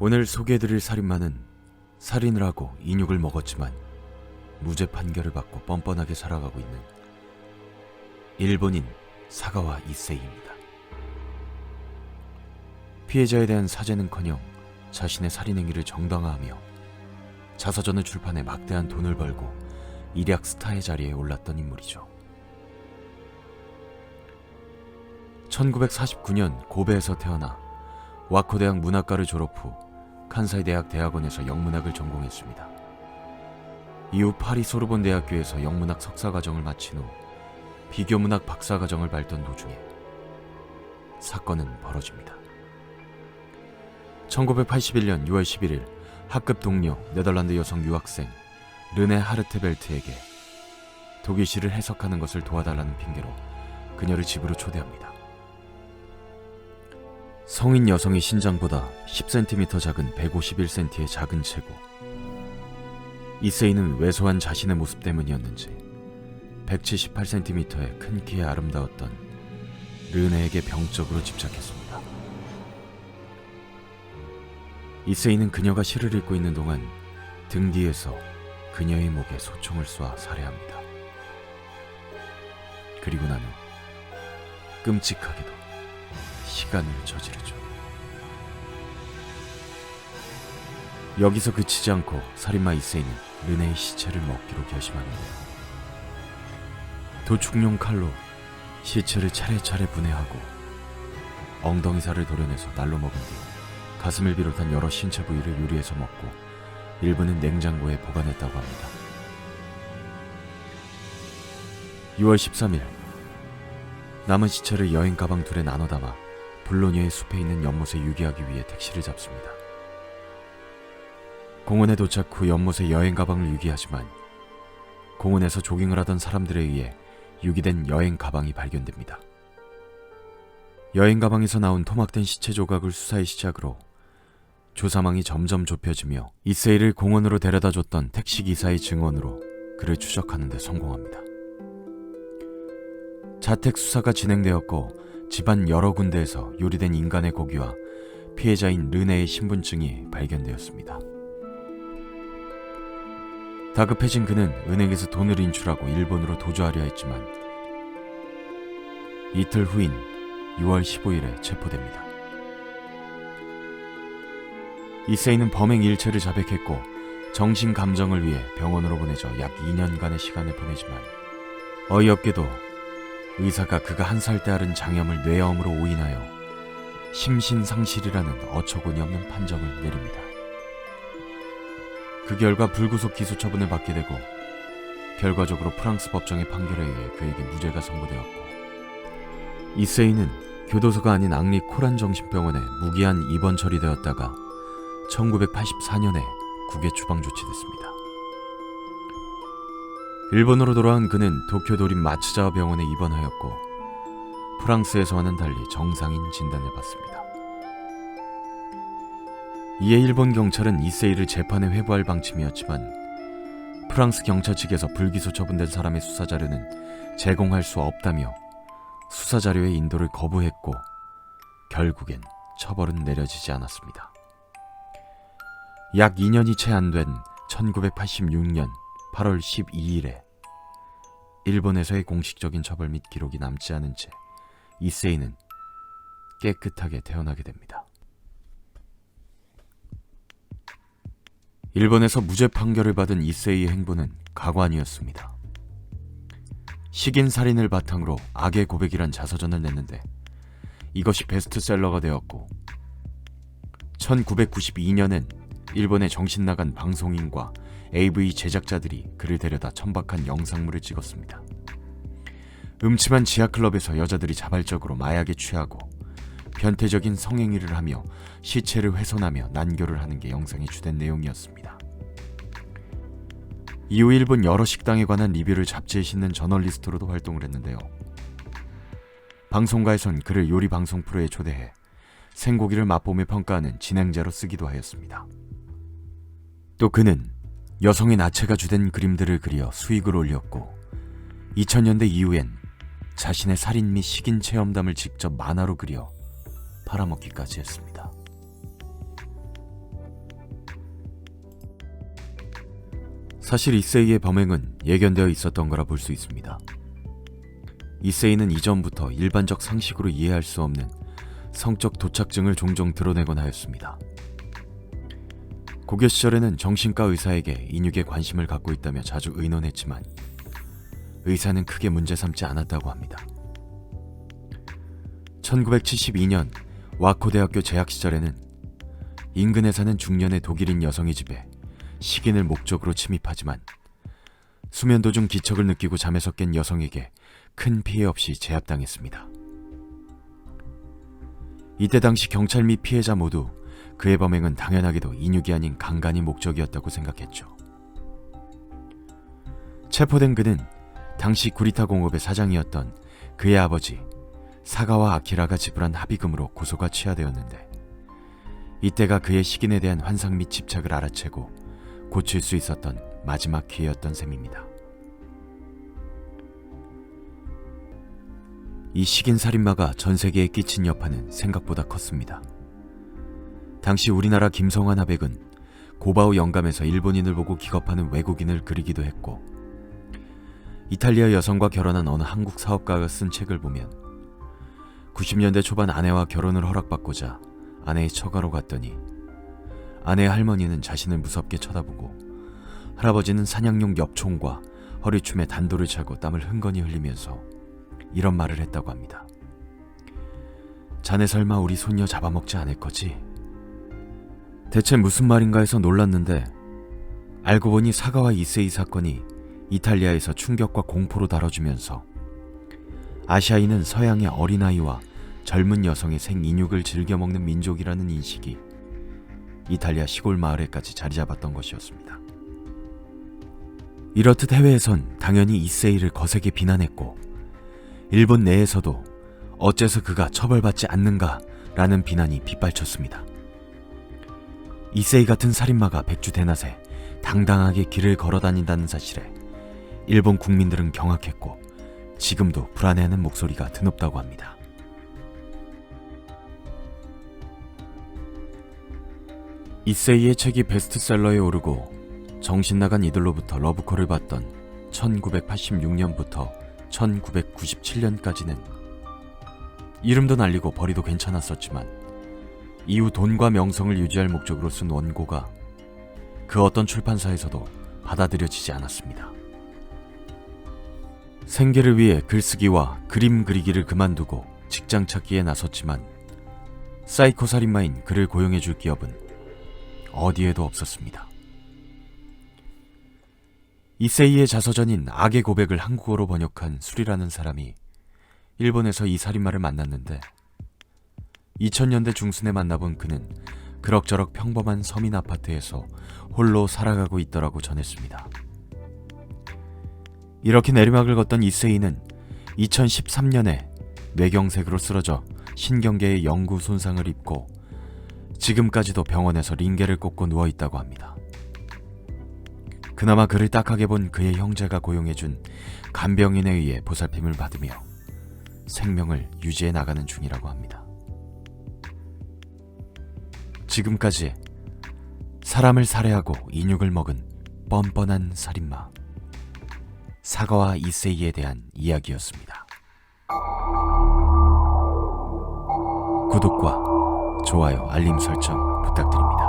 오늘 소개해드릴 살인마는 살인을 하고 인육을 먹었지만 무죄 판결을 받고 뻔뻔하게 살아가고 있는 일본인 사가와 이세이입니다. 피해자에 대한 사죄는커녕 자신의 살인 행위를 정당화하며 자서전을 출판해 막대한 돈을 벌고 일약 스타의 자리에 올랐던 인물이죠. 1949년 고베에서 태어나 와코대학 문학과를 졸업 후 칸사이 대학 대학원에서 영문학을 전공했습니다. 이후 파리 소르본 대학교에서 영문학 석사과정을 마친 후 비교문학 박사과정을 밟던 도중에 사건은 벌어집니다. 1981년 6월 11일 학급 동료 네덜란드 여성 유학생 르네 하르트벨트에게 독일시를 해석하는 것을 도와달라는 핑계로 그녀를 집으로 초대합니다. 성인 여성의 신장보다 10cm 작은 151cm의 작은 체구. 이세이는 왜소한 자신의 모습 때문이었는지 178cm의 큰 키에 아름다웠던 르네에게 병적으로 집착했습니다. 이세이는 그녀가 시를 읽고 있는 동안 등 뒤에서 그녀의 목에 소총을 쏘아 살해합니다. 그리고 나는 끔찍하게도 시간을 저지르죠. 여기서 그치지 않고 살인마 이세이는 르네의 시체를 먹기로 결심하는데요. 도축용 칼로 시체를 차례차례 분해하고 엉덩이 살을 도려내서 날로 먹은 뒤 가슴을 비롯한 여러 신체 부위를 요리해서 먹고 일부는 냉장고에 보관했다고 합니다. 6월 13일 남은 시체를 여행 가방 둘에 나눠 담아 볼로니아의 숲에 있는 연못에 유기하기 위해 택시를 잡습니다. 공원에 도착 후 연못에 여행 가방을 유기하지만 공원에서 조깅을 하던 사람들에 의해 유기된 여행 가방이 발견됩니다. 여행 가방에서 나온 토막된 시체 조각을 수사의 시작으로 조사망이 점점 좁혀지며 이세이를 공원으로 데려다줬던 택시기사의 증언으로 그를 추적하는 데 성공합니다. 자택 수사가 진행되었고 집안 여러 군데에서 요리된 인간의 고기와 피해자인 르네의 신분증이 발견되었습니다. 다급해진 그는 은행에서 돈을 인출하고 일본으로 도주하려 했지만 이틀 후인 6월 15일에 체포됩니다. 이세이는 범행 일체를 자백했고 정신 감정을 위해 병원으로 보내져 약 2년간의 시간을 보내지만 어이없게도 의사가 그가 1살 때 앓은 장염을 뇌염으로 오인하여 심신상실이라는 어처구니 없는 판정을 내립니다. 그 결과 불구속 기소 처분을 받게 되고 결과적으로 프랑스 법정의 판결에 의해 그에게 무죄가 선고되었고 이세이는 교도소가 아닌 앙리 코란 정신병원에 무기한 입원 처리되었다가 1984년에 국외 추방 조치됐습니다. 일본으로 돌아온 그는 도쿄 도립 마츠자와 병원에 입원하였고 프랑스에서와는 달리 정상인 진단을 받습니다. 이에 일본 경찰은 이세이를 재판에 회부할 방침이었지만 프랑스 경찰 측에서 불기소 처분된 사람의 수사 자료는 제공할 수 없다며 수사 자료의 인도를 거부했고 결국엔 처벌은 내려지지 않았습니다. 약 2년이 채 안 된 1986년 8월 12일에 일본에서의 공식적인 처벌 및 기록이 남지 않은 채 이세이는 깨끗하게 태어나게 됩니다. 일본에서 무죄 판결을 받은 이세이의 행보는 가관이었습니다. 식인 살인을 바탕으로 악의 고백이란 자서전을 냈는데 이것이 베스트셀러가 되었고 1992년엔 일본의 정신나간 방송인과 AV 제작자들이 그를 데려다 천박한 영상물을 찍었습니다. 음침한 지하클럽에서 여자들이 자발적으로 마약에 취하고 변태적인 성행위를 하며 시체를 훼손하며 난교를 하는 게 영상의 주된 내용이었습니다. 이후 일본 여러 식당에 관한 리뷰를 잡지에 싣는 저널리스트로도 활동을 했는데요. 방송가에선 그를 요리 방송 프로에 초대해 생고기를 맛보며 평가하는 진행자로 쓰기도 하였습니다. 또 그는 여성의 나체가 주된 그림들을 그려 수익을 올렸고 2000년대 이후엔 자신의 살인 및 식인 체험담을 직접 만화로 그려 팔아먹기까지 했습니다. 사실 이세이의 범행은 예견되어 있었던 거라 볼 수 있습니다. 이세이는 이전부터 일반적 상식으로 이해할 수 없는 성적 도착증을 종종 드러내곤 하였습니다. 고교 시절에는 정신과 의사에게 인육에 관심을 갖고 있다며 자주 의논했지만 의사는 크게 문제 삼지 않았다고 합니다. 1972년 와코 대학교 재학 시절에는 인근에 사는 중년의 독일인 여성의 집에 식인을 목적으로 침입하지만 수면 도중 기척을 느끼고 잠에서 깬 여성에게 큰 피해 없이 제압당했습니다. 이때 당시 경찰 및 피해자 모두 그의 범행은 당연하게도 인육이 아닌 강간이 목적이었다고 생각했죠. 체포된 그는 당시 구리타 공업의 사장이었던 그의 아버지 사가와 아키라가 지불한 합의금으로 고소가 취하되었는데 이때가 그의 식인에 대한 환상 및 집착을 알아채고 고칠 수 있었던 마지막 기회였던 셈입니다. 이 식인 살인마가 전 세계에 끼친 여파는 생각보다 컸습니다. 당시 우리나라 김성환 하백은 고바우 영감에서 일본인을 보고 기겁하는 외국인을 그리기도 했고 이탈리아 여성과 결혼한 어느 한국 사업가가 쓴 책을 보면 90년대 초반 아내와 결혼을 허락받고자 아내의 처가로 갔더니 아내의 할머니는 자신을 무섭게 쳐다보고 할아버지는 사냥용 엽총과 허리춤에 단도를 차고 땀을 흥건히 흘리면서 이런 말을 했다고 합니다. 자네 설마 우리 손녀 잡아먹지 않을 거지? 대체 무슨 말인가 해서 놀랐는데 알고 보니 사가와 이세이 사건이 이탈리아에서 충격과 공포로 다뤄주면서 아시아인은 서양의 어린아이와 젊은 여성의 생인육을 즐겨 먹는 민족이라는 인식이 이탈리아 시골 마을에까지 자리 잡았던 것이었습니다. 이렇듯 해외에선 당연히 이세이를 거세게 비난했고 일본 내에서도 어째서 그가 처벌받지 않는가라는 비난이 빗발쳤습니다. 이세이 같은 살인마가 백주대낮에 당당하게 길을 걸어다닌다는 사실에 일본 국민들은 경악했고 지금도 불안해하는 목소리가 드높다고 합니다. 이세이의 책이 베스트셀러에 오르고 정신나간 이들로부터 러브콜을 받던 1986년부터 1997년까지는 이름도 날리고 벌이도 괜찮았었지만 이후 돈과 명성을 유지할 목적으로 쓴 원고가 그 어떤 출판사에서도 받아들여지지 않았습니다. 생계를 위해 글쓰기와 그림 그리기를 그만두고 직장 찾기에 나섰지만 사이코 살인마인 그를 고용해줄 기업은 어디에도 없었습니다. 이세이의 자서전인 악의 고백을 한국어로 번역한 술이라는 사람이 일본에서 이 살인마를 만났는데 2000년대 중순에 만나본 그는 그럭저럭 평범한 서민 아파트에서 홀로 살아가고 있더라고 전했습니다. 이렇게 내리막을 걷던 이세이는 2013년에 뇌경색으로 쓰러져 신경계에 영구 손상을 입고 지금까지도 병원에서 링게를 꽂고 누워있다고 합니다. 그나마 그를 딱하게 본 그의 형제가 고용해준 간병인에 의해 보살핌을 받으며 생명을 유지해 나가는 중이라고 합니다. 지금까지 사람을 살해하고 인육을 먹은 뻔뻔한 살인마 사가와 이세이에 대한 이야기였습니다. 구독과 좋아요, 알림 설정 부탁드립니다.